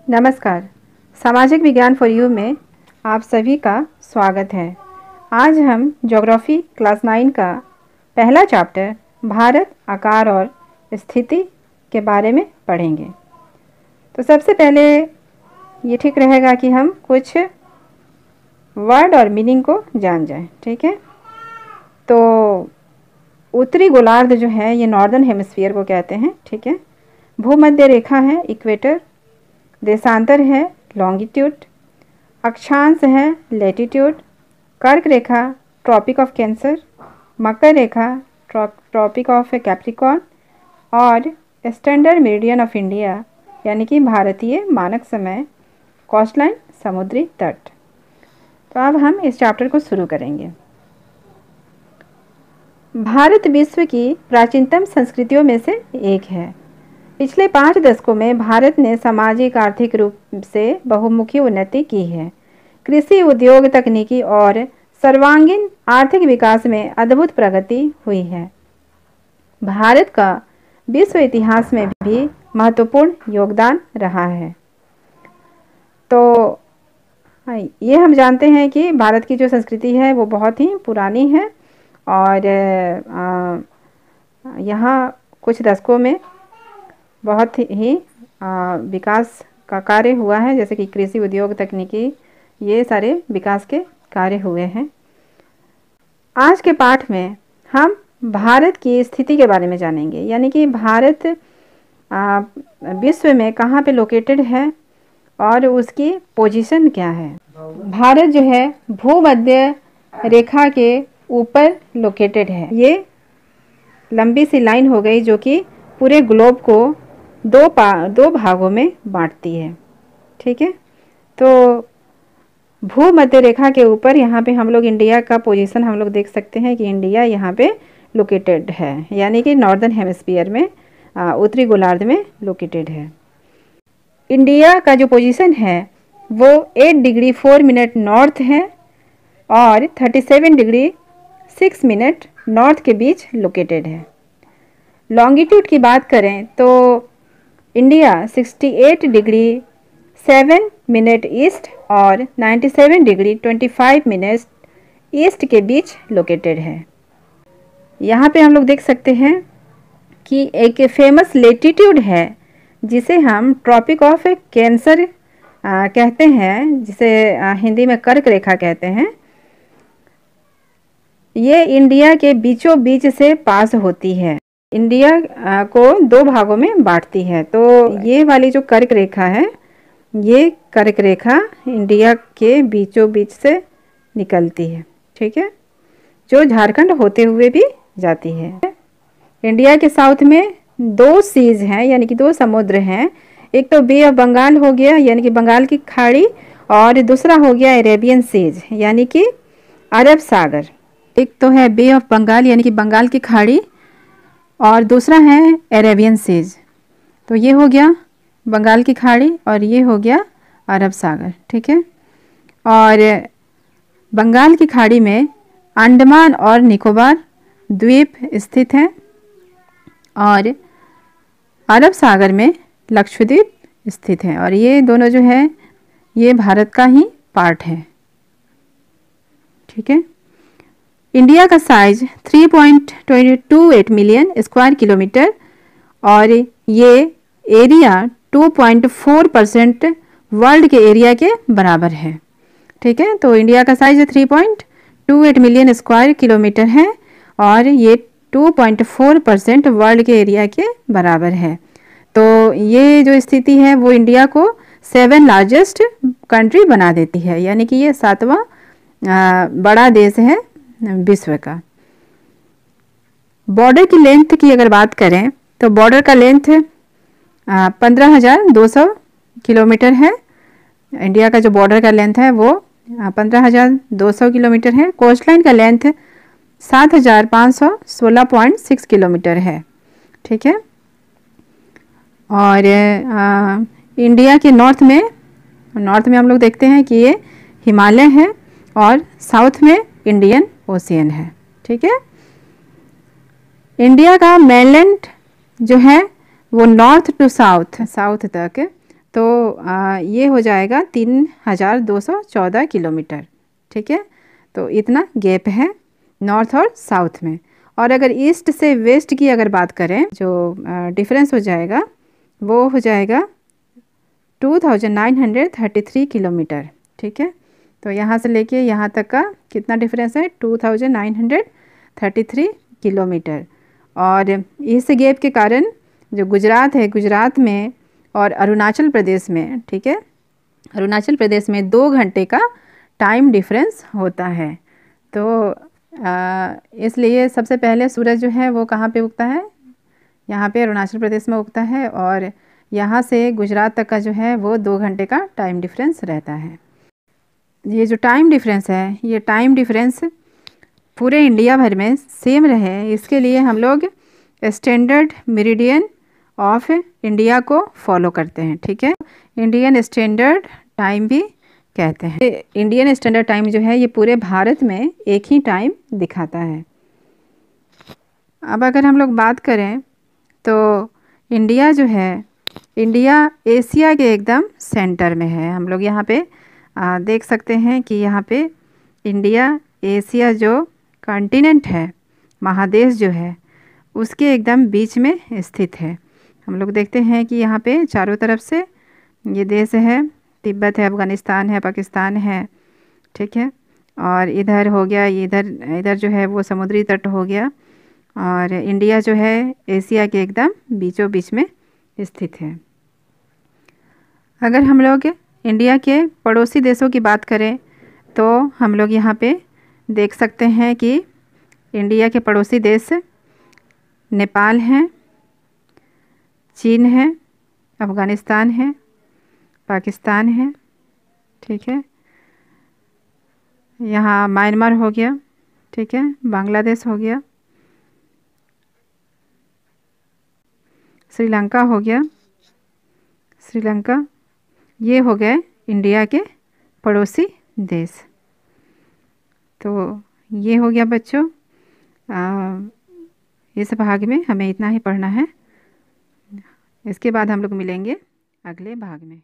नमस्कार, सामाजिक विज्ञान फॉर यू में आप सभी का स्वागत है। आज हम ज्योग्राफी क्लास 9 का पहला चैप्टर भारत, आकार और स्थिति के बारे में पढ़ेंगे। तो सबसे पहले ये ठीक रहेगा कि हम कुछ वर्ड और मीनिंग को जान जाएं, ठीक है। तो उत्तरी गोलार्ध जो है ये नॉर्दर्न हेमिस्फीयर को कहते हैं, ठीक है। भूमध्य रेखा है इक्वेटर, देशांतर है लॉन्गिट्यूड, अक्षांश है लैटिट्यूड, कर्क रेखा ट्रॉपिक ऑफ कैंसर, मकर रेखा ट्रॉपिक ऑफ कैप्रिकॉर्न और स्टैंडर्ड मेरिडियन ऑफ इंडिया यानी कि भारतीय मानक समय कोस्टलाइन समुद्री तट। तो अब हम इस चैप्टर को शुरू करेंगे। भारत विश्व की प्राचीनतम संस्कृतियों में से एक है। पिछले 5 दशकों में भारत ने सामाजिक आर्थिक रूप से बहुमुखी उन्नति की है। कृषि, उद्योग, तकनीकी और सर्वांगीण आर्थिक विकास में अद्भुत प्रगति हुई है। भारत का विश्व इतिहास में भी महत्वपूर्ण योगदान रहा है। तो ये हम जानते हैं कि भारत की जो संस्कृति है वो बहुत ही पुरानी है और यहाँ कुछ दशकों में बहुत ही विकास का कार्य हुआ है, जैसे कि कृषि, उद्योग, तकनीकी, ये सारे विकास के कार्य हुए हैं। आज के पाठ में हम भारत की स्थिति के बारे में जानेंगे, यानी कि भारत विश्व में कहाँ पे लोकेटेड है और उसकी पोजीशन क्या है। भारत जो है भूमध्य रेखा के ऊपर लोकेटेड है। ये लंबी सी लाइन हो गई जो कि पूरे ग्लोब को दो भागों में बांटती है, ठीक है। तो भूमध्य रेखा के ऊपर यहाँ पे हम लोग इंडिया का पोजीशन हम लोग देख सकते हैं कि इंडिया यहाँ पे लोकेटेड है, यानी कि नॉर्दर्न हेमिस्फीयर में उत्तरी गोलार्ध में लोकेटेड है। इंडिया का जो पोजीशन है वो 8 डिग्री 4 मिनट नॉर्थ है और 37 डिग्री 6 मिनट नॉर्थ के बीच लोकेटेड है। लॉन्गिट्यूड की बात करें तो इंडिया 68 डिग्री 7 मिनट ईस्ट और 97 डिग्री 25 मिनट ईस्ट के बीच लोकेटेड है। यहाँ पे हम लोग देख सकते हैं कि एक फेमस लेटीट्यूड है जिसे हम ट्रॉपिक ऑफ कैंसर कहते हैं, जिसे हिंदी में कर्क रेखा कहते हैं। ये इंडिया के बीचों बीच से पास होती है, इंडिया को 2 भागों में बांटती है। तो ये वाली जो कर्क रेखा है, ये कर्क रेखा इंडिया के बीचों बीच से निकलती है, ठीक है, जो झारखंड होते हुए भी जाती है। इंडिया के साउथ में 2 सीज हैं, यानी कि 2 समुद्र हैं। एक तो बे ऑफ बंगाल हो गया, यानी कि बंगाल की खाड़ी, और दूसरा हो गया अरेबियन सीज, यानी कि अरब सागर। एक तो है बे ऑफ बंगाल यानी कि बंगाल की खाड़ी, और दूसरा है अरेबियन सीज। तो ये हो गया बंगाल की खाड़ी और ये हो गया अरब सागर, ठीक है। और बंगाल की खाड़ी में अंडमान और निकोबार द्वीप स्थित हैं और अरब सागर में लक्षद्वीप स्थित है, और ये दोनों जो है ये भारत का ही पार्ट है, ठीक है। इंडिया का साइज 3.28 मिलियन स्क्वायर किलोमीटर और ये एरिया 2.4% वर्ल्ड के एरिया के बराबर है, ठीक है। तो इंडिया का साइज 3.28 मिलियन स्क्वायर किलोमीटर है और ये 2.4% वर्ल्ड के एरिया के बराबर है। तो ये जो स्थिति है वो इंडिया को 7 लार्जेस्ट कंट्री बना देती है, यानी कि ये 7वां बड़ा देश है विश्व का। बॉर्डर की लेंथ की अगर बात करें तो बॉर्डर का लेंथ 15,200 किलोमीटर है। इंडिया का जो बॉर्डर का लेंथ है वो 15,200 किलोमीटर है। कोस्ट लाइन का लेंथ 7516.6 किलोमीटर है। ठीक है। और इंडिया के नॉर्थ में हम लोग देखते हैं कि ये हिमालय है और साउथ में इंडियन ओशियन है। ठीक है। इंडिया का मेनलैंड जो है वो नॉर्थ टू साउथ तक, तो ये हो जाएगा 3214 किलोमीटर। ठीक है। तो इतना गैप है नॉर्थ और साउथ में। और अगर ईस्ट से वेस्ट की अगर बात करें, जो डिफरेंस हो जाएगा वो हो जाएगा 2933 किलोमीटर। ठीक है। तो यहाँ से लेके यहाँ तक का कितना डिफरेंस है? 2933 किलोमीटर। और इस गैप के कारण जो गुजरात है, गुजरात में और अरुणाचल प्रदेश में, ठीक है, अरुणाचल प्रदेश में 2 घंटे का टाइम डिफरेंस होता है। तो इसलिए सबसे पहले सूरज जो है वो कहाँ पे उगता है? यहाँ पे अरुणाचल प्रदेश में उगता है, और यहाँ से गुजरात तक का जो है वो 2 घंटे का टाइम डिफरेंस रहता है। ये जो टाइम डिफरेंस है, ये टाइम डिफरेंस पूरे इंडिया भर में सेम रहे, इसके लिए हम लोग स्टैंडर्ड मेरिडियन ऑफ इंडिया को फॉलो करते हैं। ठीक है। इंडियन स्टैंडर्ड टाइम भी कहते हैं। इंडियन स्टैंडर्ड टाइम जो है ये पूरे भारत में एक ही टाइम दिखाता है। अब अगर हम लोग बात करें तो इंडिया जो है, इंडिया एशिया के एकदम सेंटर में है। हम लोग यहाँ पे देख सकते हैं कि यहाँ पे इंडिया एशिया जो कॉन्टिनेंट है, महादेश जो है, उसके एकदम बीच में स्थित है। हम लोग देखते हैं कि यहाँ पे चारों तरफ से ये देश है, तिब्बत है, अफ़गानिस्तान है, पाकिस्तान है। ठीक है। और इधर हो गया, इधर जो है वो समुद्री तट हो गया, और इंडिया जो है एशिया के एकदम बीचों बीच में स्थित है। अगर हम लोग इंडिया के पड़ोसी देशों की बात करें तो हम लोग यहाँ पे देख सकते हैं कि इंडिया के पड़ोसी देश नेपाल हैं, चीन है, अफ़गानिस्तान है, पाकिस्तान है। ठीक है। यहाँ म्यांमार हो गया। ठीक है। बांग्लादेश हो गया, श्रीलंका हो गया, श्रीलंका। ये हो गए इंडिया के पड़ोसी देश। तो ये हो गया बच्चों, इस भाग में हमें इतना ही पढ़ना है। इसके बाद हम लोग मिलेंगे अगले भाग में।